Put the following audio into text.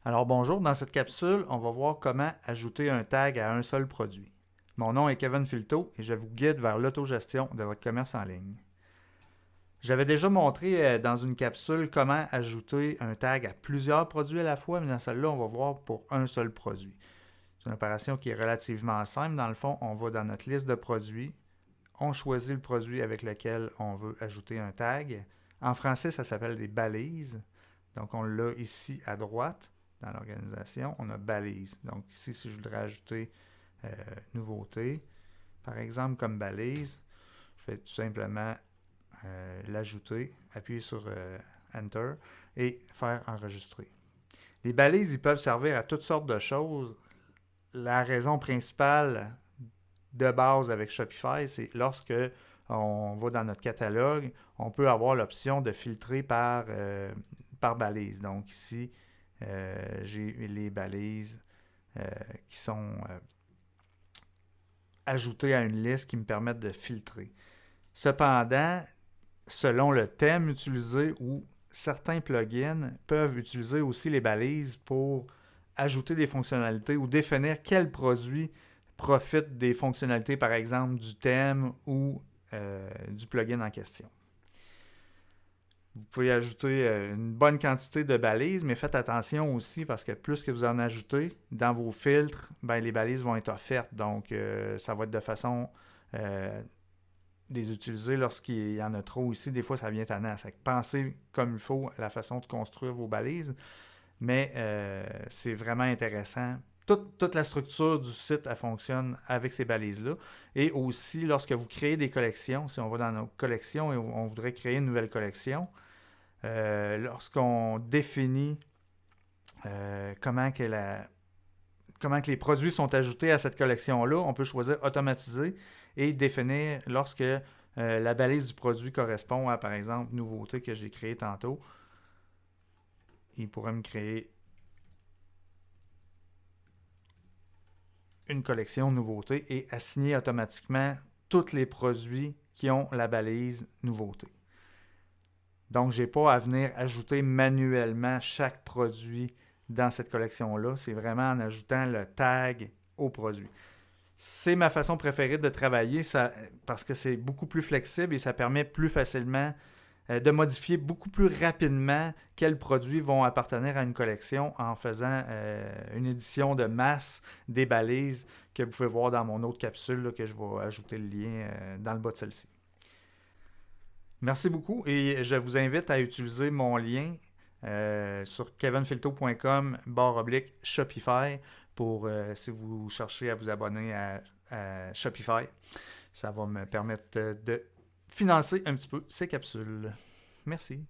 Alors bonjour, dans cette capsule, on va voir comment ajouter un tag à un seul produit. Mon nom est Kevin Filto et je vous guide vers l'autogestion de votre commerce en ligne. J'avais déjà montré dans une capsule comment ajouter un tag à plusieurs produits à la fois, mais dans celle-là, on va voir pour un seul produit. C'est une opération qui est relativement simple. Dans le fond, on va dans notre liste de produits, on choisit le produit avec lequel on veut ajouter un tag. En français, ça s'appelle des balises. Donc, on l'a ici à droite dans l'organisation. On a balise. Donc, ici, si je voudrais ajouter euh, nouveauté, par exemple, comme balise, je vais tout simplement l'ajouter, appuyer sur Enter et faire enregistrer. Les balises, ils peuvent servir à toutes sortes de choses. La raison principale de base avec Shopify, c'est lorsque on va dans notre catalogue, on peut avoir l'option de filtrer par balise. Donc ici, j'ai les balises euh, qui sont ajoutées à une liste qui me permettent de filtrer. Cependant, selon le thème utilisé ou certains plugins peuvent utiliser aussi les balises pour ajouter des fonctionnalités ou définir quel produit profite des fonctionnalités, par exemple, du thème ou du plugin en question. Vous pouvez ajouter une bonne quantité de balises, mais faites attention aussi parce que plus que vous en ajoutez dans vos filtres, ben, les balises vont être offertes. Donc, ça va être de façon les utiliser lorsqu'il y en a trop ici. Des fois, ça vient tannant. Pensez comme il faut à la façon de construire vos balises, mais c'est vraiment intéressant. Toute la structure du site, elle fonctionne avec ces balises-là. Et aussi, lorsque vous créez des collections, si on va dans nos collections et on voudrait créer une nouvelle collection, lorsqu'on définit comment que les produits sont ajoutés à cette collection-là, on peut choisir automatiser et définir lorsque la balise du produit correspond à, par exemple, nouveauté que j'ai créée tantôt. Il pourrait me créer une collection nouveauté et assigner automatiquement tous les produits qui ont la balise nouveauté. Donc, je n'ai pas à venir ajouter manuellement chaque produit dans cette collection-là. C'est vraiment en ajoutant le tag au produit. C'est ma façon préférée de travailler parce que c'est beaucoup plus flexible et ça permet plus facilement de modifier beaucoup plus rapidement quels produits vont appartenir à une collection en faisant une édition de masse des balises que vous pouvez voir dans mon autre capsule là, que je vais ajouter le lien dans le bas de celle-ci. Merci beaucoup et je vous invite à utiliser mon lien sur kevinfilto.com /Shopify pour si vous cherchez à vous abonner à Shopify. Ça va me permettre de financer un petit peu ces capsules. Merci.